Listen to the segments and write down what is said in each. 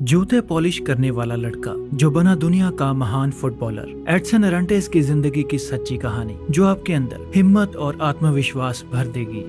जूते पॉलिश करने वाला लड़का जो बना दुनिया का महान फुटबॉलर। एडसन अरांटेस की जिंदगी की सच्ची कहानी जो आपके अंदर हिम्मत और आत्मविश्वास भर देगी।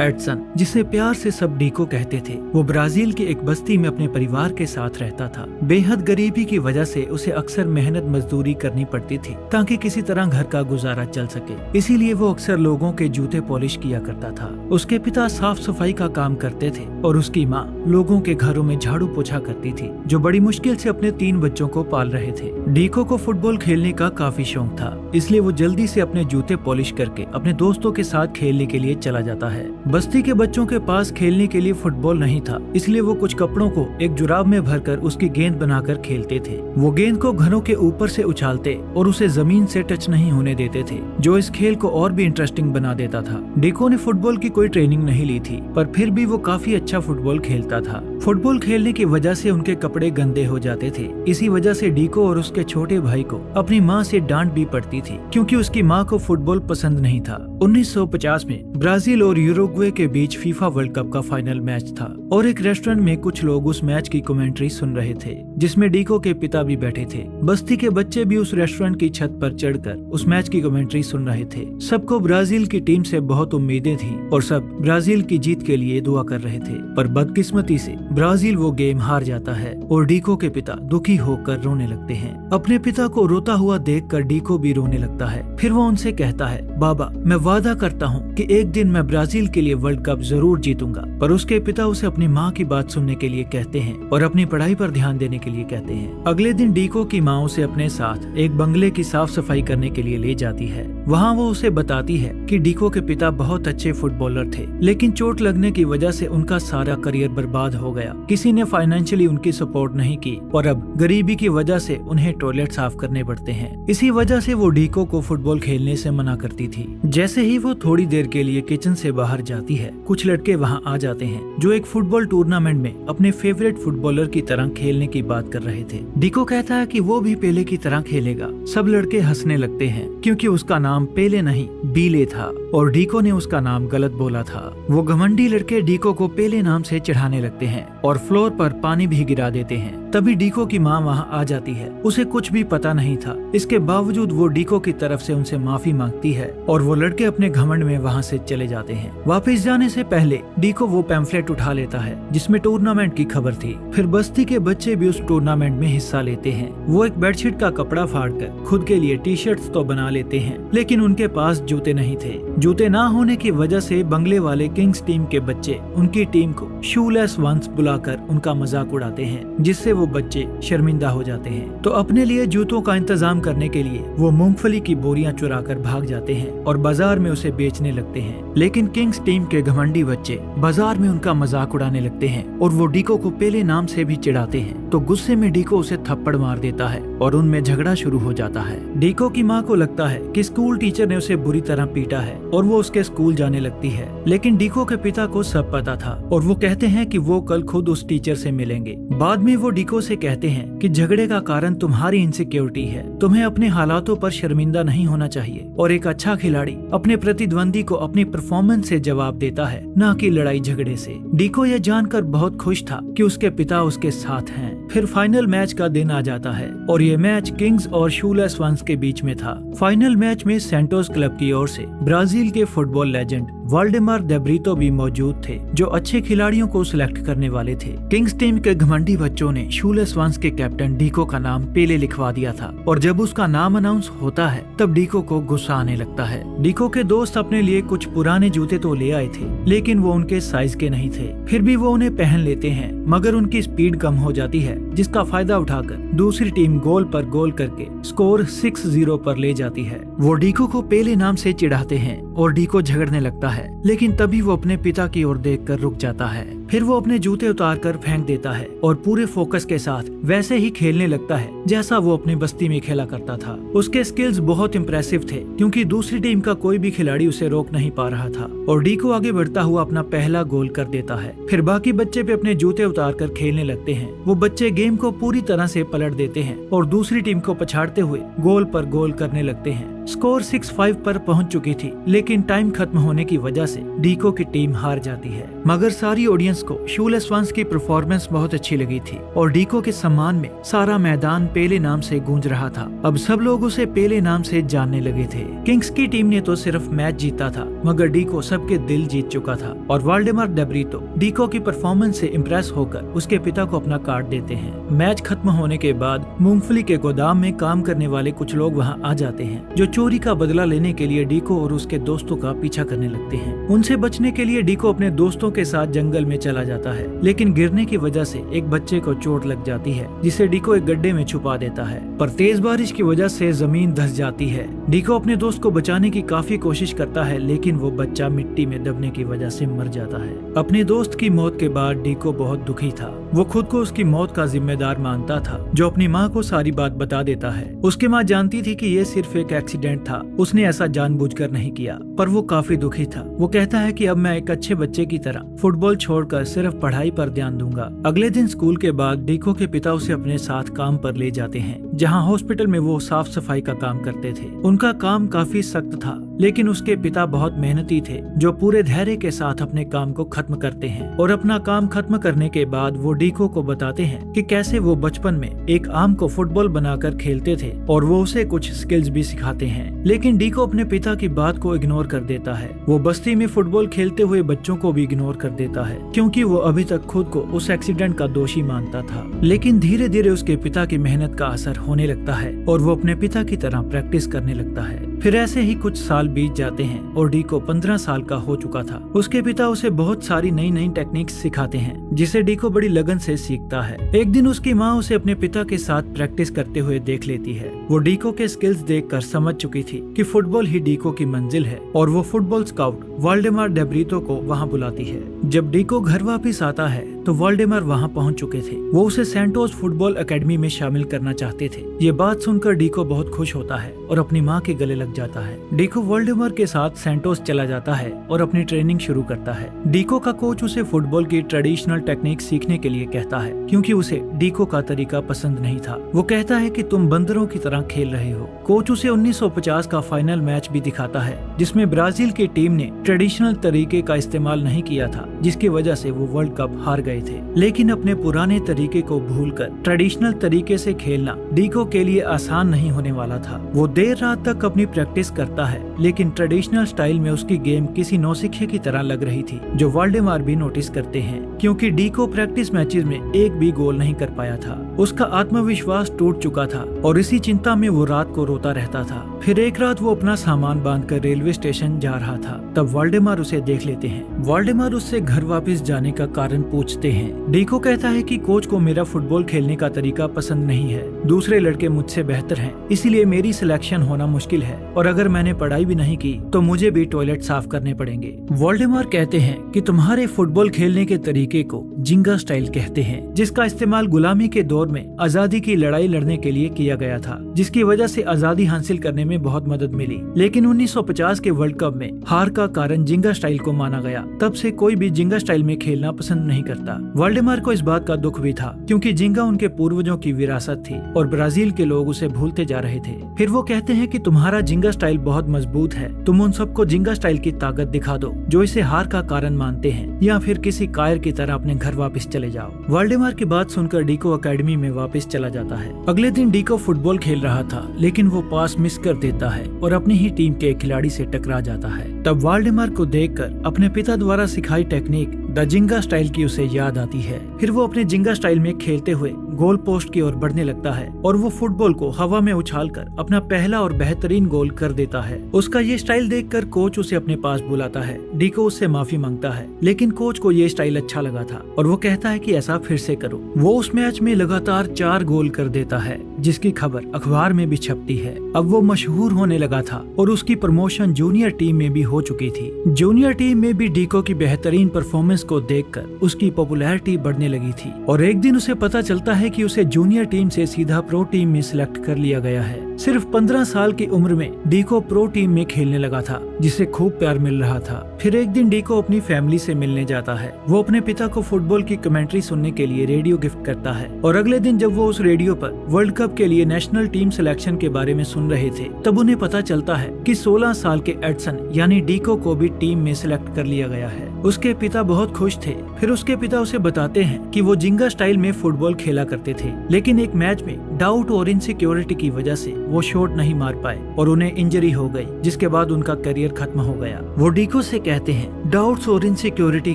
एडसन, जिसे प्यार से सब डीको कहते थे, वो ब्राजील की एक बस्ती में अपने परिवार के साथ रहता था। बेहद गरीबी की वजह से उसे अक्सर मेहनत मजदूरी करनी पड़ती थी ताकि किसी तरह घर का गुजारा चल सके। इसीलिए वो अक्सर लोगों के जूते पॉलिश किया करता था। उसके पिता साफ सफाई का काम करते थे और उसकी माँ लोगों के घरों में झाड़ू पोछा करती थी, जो बड़ी मुश्किल से अपने 3 बच्चों को पाल रहे थे। डीको को फुटबॉल खेलने का काफी शौक था, इसलिए वो जल्दी से अपने जूते पॉलिश करके अपने दोस्तों के साथ खेलने के लिए चला जाता है। बस्ती के बच्चों के पास खेलने के लिए फुटबॉल नहीं था, इसलिए वो कुछ कपड़ों को एक जुराब में भरकर उसकी गेंद बनाकर खेलते थे। वो गेंद को घरों के ऊपर से उछालते और उसे जमीन से टच नहीं होने देते थे, जो इस खेल को और भी इंटरेस्टिंग बना देता था। डीको ने फुटबॉल की कोई ट्रेनिंग नहीं ली थी, पर फिर भी वो काफी अच्छा फुटबॉल खेलता था। फुटबॉल खेलने की वजह से उनके कपड़े गंदे हो जाते थे। इसी वजह से डीको और उसके छोटे भाई को अपनी माँ से डांट भी पड़ती थी, क्योंकि उसकी माँ को फुटबॉल पसंद नहीं था। 1950 में ब्राजील और यूरुग्वे के बीच फीफा वर्ल्ड कप का फाइनल मैच था और एक रेस्टोरेंट में कुछ लोग उस मैच की कमेंट्री सुन रहे थे, जिसमें डीको के पिता भी बैठे थे। बस्ती के बच्चे भी उस रेस्टोरेंट की छत पर चढ़कर उस मैच की कमेंट्री सुन रहे थे। सबको ब्राजील की टीम से बहुत उम्मीदें थी और सब ब्राजील की जीत के लिए दुआ कर रहे थे, पर बदकिस्मती से ब्राजील वो गेम हार जाता है और डीको के पिता दुखी होकर रोने लगते हैं। अपने पिता को रोता हुआ देखकर डीको भी रोने लगता है। फिर वो उनसे कहता है, बाबा, मैं वादा करता हूँ कि एक दिन मैं ब्राजील के लिए वर्ल्ड कप जरूर जीतूंगा। पर उसके पिता उसे अपनी माँ की बात सुनने के लिए कहते हैं और अपनी पढ़ाई पर ध्यान देने के लिए कहते हैं। अगले दिन डीको की माँ उसे अपने साथ एक बंगले की साफ सफाई करने के लिए ले जाती है। वहाँ वो उसे बताती है कि डीको के पिता बहुत अच्छे फुटबॉलर थे, लेकिन चोट लगने की वजह से उनका सारा करियर बर्बाद हो गया। किसी ने फाइनेंशियली उनकी सपोर्ट नहीं की और अब गरीबी की वजह से उन्हें टॉयलेट साफ करने पड़ते हैं। इसी वजह से वो डीको को फुटबॉल खेलने से मना करती थी। जैसे ही वो थोड़ी देर के लिए किचन से बाहर जाती है, कुछ लड़के वहाँ आ जाते हैं जो एक फुटबॉल टूर्नामेंट में अपने फेवरेट फुटबॉलर की तरह खेलने की बात कर रहे थे। डीको कहता है कि वो भी पेले की तरह खेलेगा। सब लड़के हंसने लगते हैं क्योंकि उसका नाम पेले नहीं बीले था और डीको ने उसका नाम गलत बोला था। वो घमंडी लड़के डीको को पेले नाम से चढ़ाने लगते हैं और फ्लोर पर पानी भी गिरा देते हैं। तभी डीको की माँ वहाँ आ जाती है। उसे कुछ भी पता नहीं था, इसके बावजूद वो डीको की तरफ से उनसे माफी मांगती है और वो लड़के अपने घमंड में वहाँ से चले जाते हैं। वापस जाने से पहले डीको वो पैम्फलेट उठा लेता है जिसमें टूर्नामेंट की खबर थी। फिर बस्ती के बच्चे भी उस टूर्नामेंट में हिस्सा लेते हैं। वो एक बेडशीट का कपड़ा फाड़कर खुद के लिए टी-शर्ट्स तो बना लेते हैं, लेकिन उनके पास जूते नहीं थे। जूते ना होने की वजह से बंगले वाले किंग्स टीम के बच्चे उनकी टीम को शूलेस वंस बुलाकर उनका मजाक उड़ाते हैं, जिससे वो बच्चे शर्मिंदा हो जाते हैं। तो अपने लिए जूतों का इंतजाम करने के लिए वो मूंगफली की बोरियां चुराकर भाग जाते हैं और बाजार में उसे बेचने लगते हैं। लेकिन किंग्स टीम के घमंडी बच्चे बाजार में उनका मजाक उड़ाने लगते हैं और वो डीको को पेले नाम से भी चिढ़ाते हैं। तो गुस्से में डीको उसे थप्पड़ मार देता है और उनमें झगड़ा शुरू हो जाता है। डीको की माँ को लगता है कि स्कूल टीचर ने उसे बुरी तरह पीटा है और वो उसके स्कूल जाने लगती है। लेकिन डीको के पिता को सब पता था और वो कहते हैं कि वो कल खुद उस टीचर से मिलेंगे। बाद में वो डीको से कहते हैं कि झगड़े का कारण तुम्हारी इनसिक्योरिटी है, तुम्हें अपने हालातों पर शर्मिंदा नहीं होना चाहिए और एक अच्छा खिलाड़ी अपने प्रतिद्वंदी को अपनी परफॉर्मेंस से जवाब देता है, न कि लड़ाई झगड़े से। डीको यह जानकर बहुत खुश था कि उसके पिता उसके साथ हैं। फिर फाइनल मैच का दिन आ जाता है और ये मैच किंग्स और शूलेस वंस के बीच में था। फाइनल मैच में सेंटोस क्लब की ओर से ब्राजील के फुटबॉल लेजेंड वाल्डेमार दे ब्रीतो भी मौजूद थे, जो अच्छे खिलाड़ियों को सिलेक्ट करने वाले थे। किंग्स टीम के घमंडी बच्चों ने शूलेस वंस के कैप्टन डीको का नाम पेले लिखवा दिया था और जब उसका नाम अनाउंस होता है तब डीको को गुस्सा आने लगता है। डीको के दोस्त अपने लिए कुछ पुराने जूते तो ले आए थे, लेकिन वो उनके साइज के नहीं थे। फिर भी वो उन्हें पहन लेते हैं, मगर उनकी स्पीड कम हो जाती है, जिसका फायदा उठाकर दूसरी टीम गोल पर गोल करके स्कोर 6-0 पर ले जाती है। वो डीको को पेले नाम से चिढ़ाते हैं और डीको झगड़ने लगता है, लेकिन तभी वो अपने पिता की ओर देखकर रुक जाता है। फिर वो अपने जूते उतारकर फेंक देता है और पूरे फोकस के साथ वैसे ही खेलने लगता है जैसा वो अपनी बस्ती में खेला करता था। उसके स्किल्स बहुत इम्प्रेसिव थे, क्योंकि दूसरी टीम का कोई भी खिलाड़ी उसे रोक नहीं पा रहा था और डीको आगे बढ़ता हुआ अपना पहला गोल कर देता है। फिर बाकी बच्चे भी अपने जूते उतारकर खेलने लगते हैं। वो बच्चे गेम को पूरी तरह से पलट देते हैं और दूसरी टीम को पछाड़ते हुए गोल पर गोल करने लगते हैं। स्कोर 6-5 पर पहुंच चुकी थी, लेकिन टाइम खत्म होने की वजह से डीको की टीम हार जाती है। मगर सारी ऑडियंस को शूलेस वंस की परफॉर्मेंस बहुत अच्छी लगी थी और डीको के सम्मान में सारा मैदान पेले नाम से गूंज रहा था। अब सब लोग उसे पेले नाम से जानने लगे थे। किंग्स की टीम ने तो सिर्फ मैच जीता था, मगर डीको सबके दिल जीत चुका था और वाल्डेमार डे ब्रीतो डीको की परफॉर्मेंस से इम्प्रेस होकर उसके पिता को अपना कार्ड देते हैं। मैच खत्म होने के बाद मूंगफली के गोदाम में काम करने वाले कुछ लोग वहां आ जाते हैं, जो चोरी का बदला लेने के लिए डीको और उसके दोस्तों का पीछा करने लगते हैं। उनसे बचने के लिए डीको अपने दोस्तों के साथ जंगल में चला जाता है, लेकिन गिरने की वजह से एक बच्चे को चोट लग जाती है, जिसे डीको एक गड्ढे में छुपा देता है। पर तेज बारिश की वजह से जमीन धंस जाती है। डीको अपने दोस्त को बचाने की काफी कोशिश करता है, लेकिन वो बच्चा मिट्टी में दबने की वजह से मर जाता है। अपने दोस्त की मौत के बाद डीको बहुत दुखी था। वो खुद को उसकी मौत का जिम्मेदार मानता था, जो अपनी माँ को सारी बात बता देता है। उसकी माँ जानती थी कि ये सिर्फ एक एक्सीडेंट था, उसने ऐसा जानबूझकर नहीं किया, पर वो काफी दुखी था। वो कहता है कि अब मैं एक अच्छे बच्चे की तरह फुटबॉल छोड़कर सिर्फ पढ़ाई पर ध्यान दूंगा। अगले दिन स्कूल के बाद डीको के पिता उसे अपने साथ काम पर ले जाते हैं, जहाँ हॉस्पिटल में वो साफ सफाई का काम करते थे। उनका काम काफी सख्त था, लेकिन उसके पिता बहुत मेहनती थे, जो पूरे धैर्य के साथ अपने काम को खत्म करते हैं। और अपना काम खत्म करने के बाद वो डीको को बताते हैं कि कैसे वो बचपन में एक आम को फुटबॉल बनाकर खेलते थे, और वो उसे कुछ स्किल्स भी सिखाते हैं। लेकिन डीको अपने पिता की बात को इग्नोर कर देता है। वो बस्ती में फुटबॉल खेलते हुए बच्चों को भी इग्नोर कर देता है, क्योंकि वो अभी तक खुद को उस एक्सीडेंट का दोषी मानता था। लेकिन धीरे धीरे उसके पिता की मेहनत का असर होने लगता है और वो अपने पिता की तरह प्रैक्टिस करने लगता है। फिर ऐसे ही कुछ साल बीत जाते हैं और डीको 15 साल का हो चुका था। उसके पिता उसे बहुत सारी नई नई टेक्निक्स सिखाते हैं, जिसे डीको बड़ी लगन से सीखता है। एक दिन उसकी माँ उसे अपने पिता के साथ प्रैक्टिस करते हुए देख लेती है। वो डीको के स्किल्स देखकर समझ चुकी थी कि फुटबॉल ही डीको की मंजिल है, और वो फुटबॉल स्काउट वाल्डेमार डे ब्रीतो को वहाँ बुलाती है। जब डीको घर वापस आता है तो वाल्डेमार वहाँ पहुँच चुके थे। वो उसे सैंटोस फुटबॉल एकेडमी में शामिल करना चाहते थे। ये बात सुनकर डीको बहुत खुश होता है और अपनी माँ के गले लग जाता है। डीको वाल्डेमार के साथ सैंटोस चला जाता है और अपनी ट्रेनिंग शुरू करता है। डीको का कोच उसे फुटबॉल की ट्रेडिशनल टेक्निक सीखने के लिए कहता है, क्योंकि उसे डीको का तरीका पसंद नहीं था। वो कहता है कि तुम बंदरों की तरह खेल रहे हो। कोच उसे 1950 का फाइनल मैच भी दिखाता है, जिसमें ब्राजील की टीम ने ट्रेडिशनल तरीके का इस्तेमाल नहीं किया था, जिसकी वजह से वो वर्ल्ड कप हार गए थे। लेकिन अपने पुराने तरीके को भूलकर ट्रेडिशनल तरीके से खेलना डीको के लिए आसान नहीं होने वाला था। वो देर रात तक अपनी प्रैक्टिस करता है, लेकिन ट्रेडिशनल स्टाइल में उसकी गेम किसी नौसिखिए की तरह लग रही थी, जो वाल्डेमार भी नोटिस करते हैं, क्योंकि डीको प्रैक्टिस मैचेस में एक भी गोल नहीं कर पाया था। उसका आत्मविश्वास टूट चुका था और इसी चिंता में वो रात को रोता रहता था। फिर एक रात वो अपना सामान बांधकर रेलवे स्टेशन जा रहा था, तब वाल्डेमार उसे देख लेते हैं। वाल्डेमार उससे घर वापस जाने का कारण पूछते हैं। डीको कहता है कि कोच को मेरा फुटबॉल खेलने का तरीका पसंद नहीं है, दूसरे लड़के मुझसे बेहतर हैं, इसलिए मेरी सिलेक्शन होना मुश्किल है, और अगर मैंने पढ़ाई भी नहीं की तो मुझे भी टॉयलेट साफ करने पड़ेंगे। वाल्डेमार कहते हैं कि तुम्हारे फुटबॉल खेलने के तरीके को जिंगा स्टाइल कहते हैं, जिसका इस्तेमाल गुलामी के दौर में आजादी की लड़ाई लड़ने के लिए किया गया था, जिसकी वजह से आजादी हासिल करने में बहुत मदद मिली। लेकिन 1950 के वर्ल्ड कप में हार का कारण जिंगा स्टाइल को माना गया। तब से कोई भी जिंगा स्टाइल में खेलना पसंद नहीं करता। वाल्डेमार को इस बात का दुख भी था, क्योंकि जिंगा उनके पूर्वजों की विरासत थी और ब्राजील के लोग उसे भूलते जा रहे थे। फिर वो कहते हैं कि तुम्हारा जिंगा स्टाइल बहुत मजबूत है, तुम उन सबको जिंगा स्टाइल की ताकत दिखा दो जो इसे हार का कारण मानते हैं, या फिर किसी कायर की तरह अपने घर वापस चले जाओ। वाल्डेमार की बात सुनकर डीको एकेडमी में वापस चला जाता है। अगले दिन डीको फुटबॉल खेल रहा था, लेकिन वो पास मिस कर देता है और अपनी ही टीम के खिलाड़ी से टकरा जाता है। तब वाल्डेमार को देखकर अपने पिता द्वारा सिखाई टेक्निक द जिंगा स्टाइल की उसे याद आती है। फिर वो अपने जिंगा स्टाइल में खेलते हुए गोल पोस्ट की ओर बढ़ने लगता है और वो फुटबॉल को हवा में उछालकर अपना पहला और बेहतरीन गोल कर देता है। उसका ये स्टाइल देखकर कोच उसे अपने पास बुलाता है। डीको उससे माफी मांगता है, लेकिन कोच को ये स्टाइल अच्छा लगा था और वो कहता है कि ऐसा फिर से करो। वो उस मैच में लगातार 4 गोल कर देता है, जिसकी खबर अखबार में भी छपती है। अब वो मशहूर होने लगा था और उसकी प्रमोशन जूनियर टीम में भी हो चुकी थी। जूनियर टीम में भी डीको की बेहतरीन परफॉर्मेंस को देखकर उसकी पॉपुलैरिटी बढ़ने लगी थी और एक दिन उसे पता चलता है कि उसे जूनियर टीम से सीधा प्रो टीम में सिलेक्ट कर लिया गया है। सिर्फ 15 साल की उम्र में डीको प्रो टीम में खेलने लगा था, जिसे खूब प्यार मिल रहा था। फिर एक दिन डीको अपनी फैमिली से मिलने जाता है। वो अपने पिता को फुटबॉल की कमेंट्री सुनने के लिए रेडियो गिफ्ट करता है और अगले दिन जब वो उस रेडियो पर वर्ल्ड कप कप के लिए नेशनल टीम सिलेक्शन के बारे में सुन रहे थे, तब उन्हें पता चलता है कि 16 साल के एडसन यानी डीको को भी टीम में सिलेक्ट कर लिया गया है। उसके पिता बहुत खुश थे। फिर उसके पिता उसे बताते हैं कि वो जिंगा स्टाइल में फुटबॉल खेला करते थे, लेकिन एक मैच में डाउट और इनसिक्योरिटी की वजह से वो शॉट नहीं मार पाए और उन्हें इंजरी हो गई, जिसके बाद उनका करियर खत्म हो गया। वो डीको से कहते हैं डाउट्स और इनसिक्योरिटी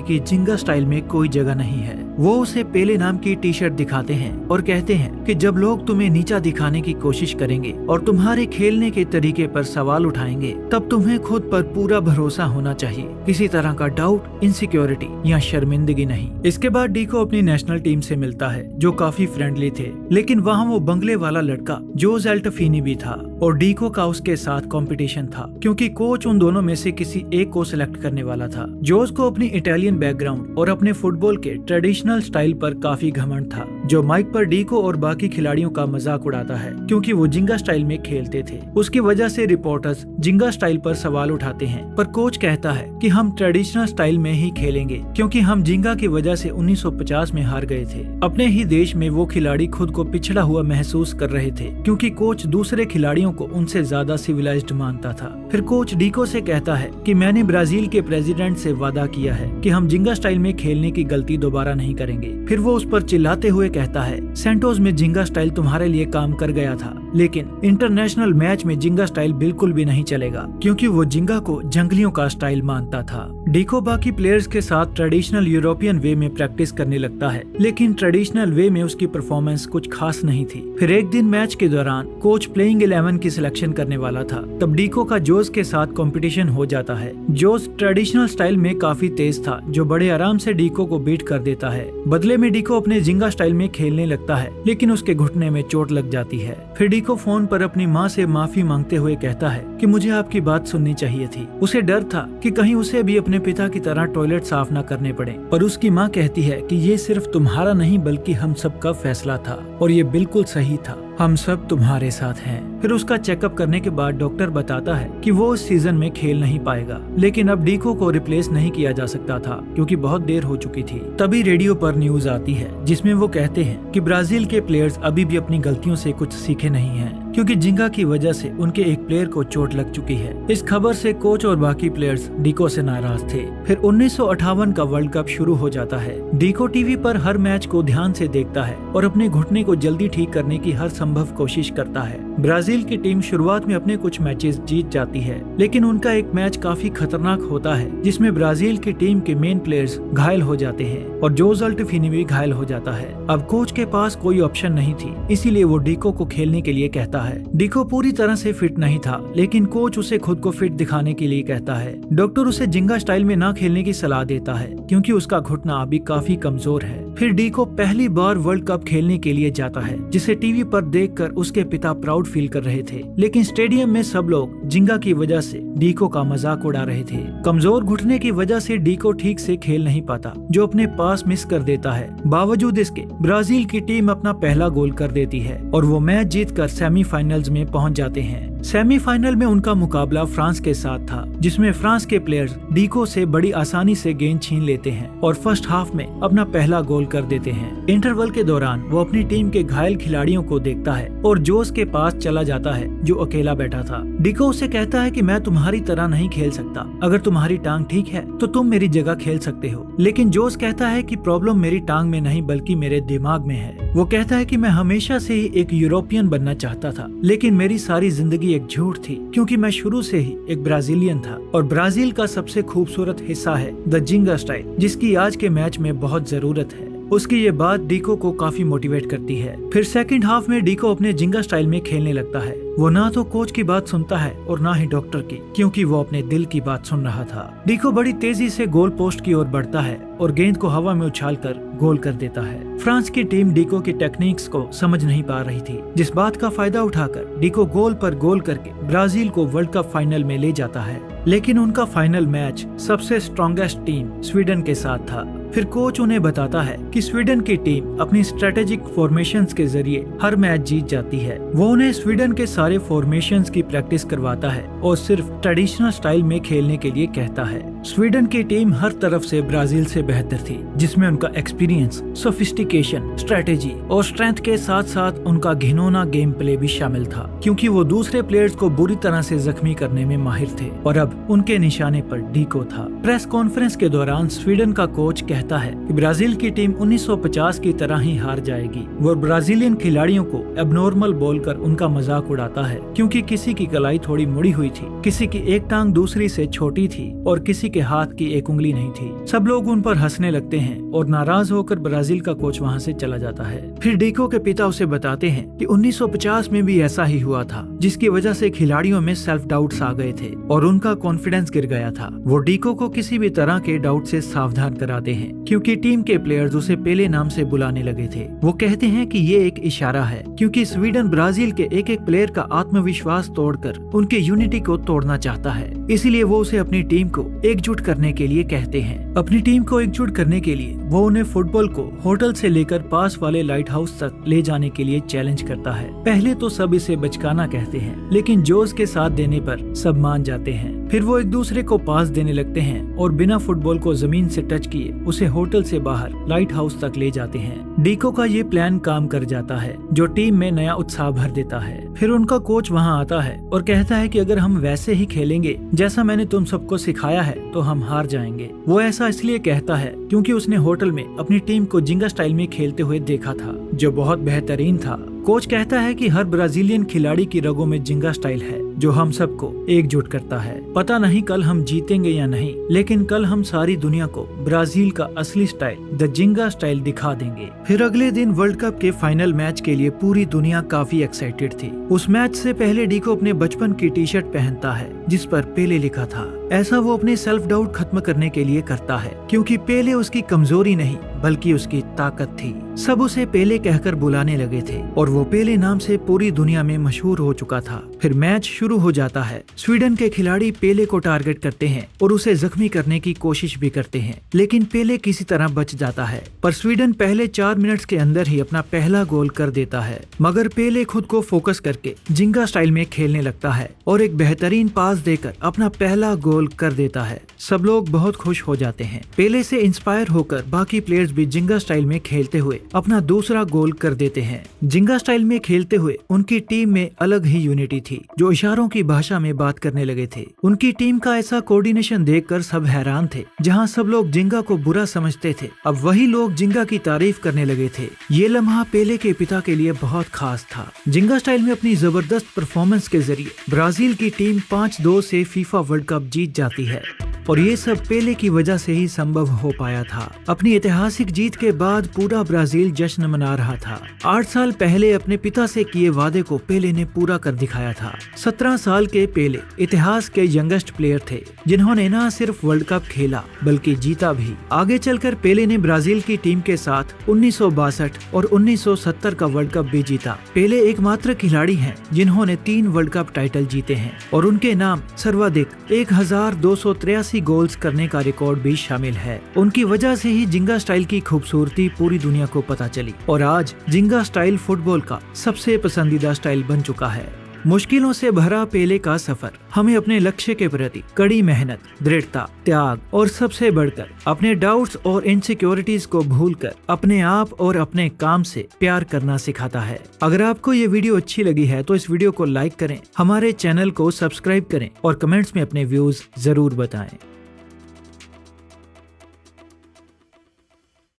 की जिंगा स्टाइल में कोई जगह नहीं है। वो उसे पेले नाम की टी शर्ट दिखाते हैं और कहते हैं कि जब लोग तुम्हें नीचा दिखाने की कोशिश करेंगे और तुम्हारे खेलने के तरीके पर सवाल उठाएंगे, तब तुम्हें खुद पर पूरा भरोसा होना चाहिए, किसी तरह का डाउट, इनसिक्योरिटी या शर्मिंदगी नहीं। इसके बाद डीको अपनी नेशनल टीम से मिलता है जो काफी फ्रेंडली थे, लेकिन वहाँ वो बंगले वाला लड़का जोज एल्टफीनी भी था और डीको का उसके साथ कंपटीशन था, क्योंकि कोच उन दोनों में से किसी एक को सिलेक्ट करने वाला था। जोज को अपनी इटालियन बैकग्राउंड और अपने फुटबॉल के ट्रेडिशनल स्टाइल पर काफी घमंड था, जो माइक पर डीको और बाकी खिलाड़ियों का मजाक उड़ाता है क्योंकि वो जिंगा स्टाइल में खेलते थे। उसकी वजह से रिपोर्टर्स जिंगा स्टाइल पर सवाल उठाते हैं, पर कोच कहता है कि हम ट्रेडिशनल स्टाइल में ही खेलेंगे क्योंकि हम जिंगा की वजह से 1950 में हार गए थे। अपने ही देश में वो खिलाड़ी खुद को पिछड़ा हुआ महसूस कर रहे थे क्योंकि कोच दूसरे खिलाड़ियों को उनसे ज्यादा सिविलाइज्ड मानता था। फिर कोच डीको से कहता है कि मैंने ब्राजील के प्रेसिडेंट से वादा किया है कि हम जिंगा स्टाइल में खेलने की गलती दोबारा नहीं करेंगे। फिर वो उस पर चिल्लाते हुए कहता है सेंटोस में जिंगा स्टाइल तुम्हारे लिए काम कर गया था, लेकिन इंटरनेशनल मैच में जिंगा स्टाइल बिल्कुल भी नहीं चलेगा क्योंकि वो जिंगा को जंगलियों का स्टाइल मानता था। डीको बाकी प्लेयर्स के साथ ट्रेडिशनल यूरोपियन वे में प्रैक्टिस करने लगता है, लेकिन ट्रेडिशनल वे में उसकी परफॉर्मेंस कुछ खास नहीं थी। फिर एक दिन मैच के दौरान कोच प्लेइंग 11 की सिलेक्शन करने वाला था, तब डीको का जोस के साथ कंपटीशन हो जाता है। जोस ट्रेडिशनल स्टाइल में काफी तेज था, जो बड़े आराम से डीको को बीट कर देता है। बदले में डीको अपने जिंगा स्टाइल में खेलने लगता है, लेकिन उसके घुटने में चोट लग जाती है। फिर डीको फोन पर अपनी माँ से माफी मांगते हुए कहता है कि मुझे आपकी बात सुननी चाहिए थी। उसे डर था कि कहीं उसे भी अपने पिता की तरह टॉयलेट साफ न करने पड़े, पर उसकी माँ कहती है कि ये सिर्फ तुम्हारा नहीं बल्कि हम सबका फैसला था और ये बिल्कुल सही था, हम सब तुम्हारे साथ हैं। फिर उसका चेकअप करने के बाद डॉक्टर बताता है कि वो इस सीजन में खेल नहीं पाएगा, लेकिन अब डीको को रिप्लेस नहीं किया जा सकता था क्योंकि बहुत देर हो चुकी थी। तभी रेडियो पर न्यूज आती है जिसमें वो कहते हैं कि ब्राजील के प्लेयर्स अभी भी अपनी गलतियों से कुछ सीखे नहीं हैं क्योंकि जिंगा की वजह से उनके एक प्लेयर को चोट लग चुकी है। इस खबर से कोच और बाकी प्लेयर्स डीको से नाराज थे। फिर 1958 का वर्ल्ड कप शुरू हो जाता है। डीको टीवी पर हर मैच को ध्यान से देखता है और अपने घुटने को जल्दी ठीक करने की हर संभव कोशिश करता है। ब्राजील की टीम शुरुआत में अपने कुछ मैचेस जीत जाती है, लेकिन उनका एक मैच काफी खतरनाक होता है जिसमें ब्राजील की टीम के मेन प्लेयर्स घायल हो जाते हैं और जोज एल्टफीनी भी घायल हो जाता है। अब कोच के पास कोई ऑप्शन नहीं थी, इसीलिए वो डीको को खेलने के लिए कहता है। डीको पूरी तरह से फिट नहीं था, लेकिन कोच उसे खुद को फिट दिखाने के लिए कहता है। डॉक्टर उसे जिंगा स्टाइल में ना खेलने की सलाह देता है क्योंकि उसका घुटना अभी काफी कमजोर है। फिर डीको पहली बार वर्ल्ड कप खेलने के लिए जाता है, जिसे टीवी पर देखकर उसके पिता प्राउड फील कर रहे थे, लेकिन स्टेडियम में सब लोग जिंगा की वजह से डीको का मजाक उड़ा रहे थे। कमजोर घुटने की वजह से डीको ठीक से खेल नहीं पाता, जो अपने पास मिस कर देता है। बावजूद इसके ब्राजील की टीम अपना पहला गोल कर देती है और वो मैच जीतकर सेमीफाइनल्स में पहुंच जाते हैं। सेमीफाइनल में उनका मुकाबला फ्रांस के साथ था, जिसमें फ्रांस के प्लेयर्स डीको से बड़ी आसानी से गेंद छीन लेते हैं और फर्स्ट हाफ में अपना पहला गोल कर देते हैं। इंटरवल के दौरान वो अपनी टीम के घायल खिलाड़ियों को देखता है और जोस के पास चला जाता है जो अकेला बैठा था। डीको उसे कहता है कि मैं तुम्हारी तरह नहीं खेल सकता, अगर तुम्हारी टांग ठीक है तो तुम मेरी जगह खेल सकते हो। लेकिन जोस कहता है कि प्रॉब्लम मेरी टांग में नहीं बल्कि मेरे दिमाग में है। वो कहता है कि मैं हमेशा से ही एक यूरोपियन बनना चाहता था, लेकिन मेरी सारी जिंदगी एक झूठ थी क्योंकि मैं शुरू से ही एक ब्राजीलियन था और ब्राजील का सबसे खूबसूरत हिस्सा है द जिंगा स्टाइल, जिसकी आज के मैच में बहुत जरूरत है। उसकी ये बात डीको को काफी मोटिवेट करती है। फिर सेकंड हाफ में डीको अपने जिंगा स्टाइल में खेलने लगता है। वो ना तो कोच की बात सुनता है और ना ही डॉक्टर की, क्योंकि वो अपने दिल की बात सुन रहा था। डीको बड़ी तेजी से गोल पोस्ट की ओर बढ़ता है और गेंद को हवा में उछालकर गोल कर देता है। फ्रांस की टीम डीको की टेक्निक्स को समझ नहीं पा रही थी, जिस बात का फायदा उठाकर डीको गोल पर गोल करके ब्राजील को वर्ल्ड कप फाइनल में ले जाता है। लेकिन उनका फाइनल मैच सबसे स्ट्रॉन्गेस्ट टीम स्वीडन के साथ था। फिर कोच उन्हें बताता है कि स्वीडन की टीम अपनी स्ट्रेटेजिक फॉर्मेशंस के जरिए हर मैच जीत जाती है। वो उन्हें स्वीडन के सारे सारे फॉर्मेशंस की प्रैक्टिस करवाता है और सिर्फ ट्रेडिशनल स्टाइल में खेलने के लिए कहता है। स्वीडन की टीम हर तरफ से ब्राजील से बेहतर थी, जिसमें उनका एक्सपीरियंस, सोफिस्टिकेशन, स्ट्रेटेजी और स्ट्रेंथ के साथ साथ उनका घिनौना गेम प्ले भी शामिल था, क्योंकि वो दूसरे प्लेयर्स को बुरी तरह से जख्मी करने में माहिर थे और अब उनके निशाने पर डीको था। प्रेस कॉन्फ्रेंस के दौरान स्वीडन का कोच कहता है कि ब्राजील की टीम 1950 की तरह ही हार जाएगी। वो ब्राजीलियन खिलाड़ियों को एबनॉर्मल बोलकर उनका मजाक उड़ाता है, क्योंकि किसी की कलाई थोड़ी मुड़ी हुई थी, किसी की एक टांग दूसरी से छोटी थी और किसी के हाथ की एक उंगली नहीं थी। सब लोग उन पर हंसने लगते हैं और नाराज होकर ब्राजील का कोच वहां से चला जाता है। फिर डीको के पिता उसे बताते हैं कि 1950 में भी ऐसा ही हुआ था, जिसकी वजह से खिलाड़ियों में सेल्फ डाउट्स आ गए थे और उनका कॉन्फिडेंस गिर गया था। वो डीको को किसी भी तरह के डाउट से सावधान कराते हैं, क्योंकि टीम के प्लेयर्स उसे पेले नाम से बुलाने लगे थे। वो कहते हैं कि ये एक इशारा है, क्योंकि स्वीडन ब्राजील के एक एक प्लेयर का आत्मविश्वास तोड़कर उनके यूनिटी को तोड़ना चाहता है। इसीलिए वो उसे अपनी टीम को एकजुट करने के लिए कहते हैं। अपनी टीम को एकजुट करने के लिए वो उन्हें फुटबॉल को होटल से लेकर पास वाले लाइट हाउस तक ले जाने के लिए चैलेंज करता है। पहले तो सब इसे बचकाना कहते हैं, लेकिन जोश के साथ देने पर सब मान जाते हैं। फिर वो एक दूसरे को पास देने लगते हैं और बिना फुटबॉल को जमीन से टच किए उसे होटल से बाहर लाइट हाउस तक ले जाते हैं। डीको का ये प्लान काम कर जाता है, जो टीम में नया उत्साह भर देता है। फिर उनका कोच वहाँ आता है और कहता है कि अगर हम वैसे ही खेलेंगे जैसा मैंने तुम सबको सिखाया है तो हम हार जाएंगे। वो ऐसा इसलिए कहता है क्योंकि उसने होटल में अपनी टीम को जिंगा स्टाइल में खेलते हुए देखा था, जो बहुत बेहतरीन था। कोच कहता है कि हर ब्राजीलियन खिलाड़ी की रगों में जिंगा स्टाइल है, जो हम सबको एकजुट करता है। पता नहीं कल हम जीतेंगे या नहीं, लेकिन कल हम सारी दुनिया को ब्राजील का असली स्टाइल, द जिंगा स्टाइल, दिखा देंगे। फिर अगले दिन वर्ल्ड कप के फाइनल मैच के लिए पूरी दुनिया काफी एक्साइटेड थी। उस मैच से पहले डीको अपने बचपन की टी शर्ट पहनता है जिस पर पेले लिखा था। ऐसा वो अपने सेल्फ डाउट खत्म करने के लिए करता है, क्योंकि पेले उसकी कमजोरी नहीं बल्कि उसकी ताकत थी। सब उसे पेले कहकर बुलाने लगे थे और वो पेले नाम से पूरी दुनिया में मशहूर हो चुका था। फिर मैच शुरू हो जाता है। स्वीडन के खिलाड़ी पेले को टारगेट करते हैं और उसे जख्मी करने की कोशिश भी करते हैं, लेकिन पेले किसी तरह बच जाता है। पर स्वीडन पहले 4 मिनट्स के अंदर ही अपना पहला गोल कर देता है। मगर पेले खुद को फोकस करके जिंगा स्टाइल में खेलने लगता है और एक बेहतरीन पास देकर अपना पहला गोल कर देता है। सब लोग बहुत खुश हो जाते हैं। पेले से इंस्पायर होकर बाकी प्लेयर्स भी जिंगा स्टाइल में खेलते हुए अपना दूसरा गोल कर देते हैं। जिंगा स्टाइल में खेलते हुए उनकी टीम में अलग ही यूनिटी थी, जो इशारों की भाषा में बात करने लगे थे। उनकी टीम का ऐसा कोऑर्डिनेशन देखकर सब हैरान थे। जहां सब लोग जिंगा को बुरा समझते थे, अब वही लोग जिंगा की तारीफ करने लगे थे। ये लम्हा पेले के पिता के लिए बहुत खास था। जिंगा स्टाइल में अपनी जबरदस्त परफॉर्मेंस के जरिए ब्राजील की टीम 5-2 से फीफा वर्ल्ड कप जीत जाती है और ये सब पेले की वजह से ही संभव हो पाया था। अपनी ऐतिहासिक जीत के बाद पूरा ब्राजील जश्न मना रहा था। 8 साल पहले अपने पिता से किए वादे को पेले ने पूरा कर दिखाया था। 17 साल के पेले इतिहास के यंगेस्ट प्लेयर थे, जिन्होंने न सिर्फ वर्ल्ड कप खेला बल्कि जीता भी। आगे चलकर पेले ने ब्राजील की टीम के साथ 1962 और 1970 का वर्ल्ड कप भी जीता। पेले एकमात्र खिलाड़ी हैं जिन्होंने 3 वर्ल्ड कप टाइटल जीते हैं और उनके नाम सर्वाधिक 1283 गोल्स करने का रिकॉर्ड भी शामिल है। उनकी वजह से ही जिंगा स्टाइल की खूबसूरती पूरी दुनिया को पता चली और आज जिंगा स्टाइल फुटबॉल का सबसे पसंदीदा स्टाइल बन चुका है। मुश्किलों से भरा पेले का सफर हमें अपने लक्ष्य के प्रति कड़ी मेहनत, दृढ़ता, त्याग और सबसे बढ़कर अपने डाउट्स और इनसिक्योरिटीज को भूलकर अपने आप और अपने काम से प्यार करना सिखाता है। अगर आपको ये वीडियो अच्छी लगी है तो इस वीडियो को लाइक करें, हमारे चैनल को सब्सक्राइब करें और कमेंट्स में अपने व्यूज जरूर बताएं।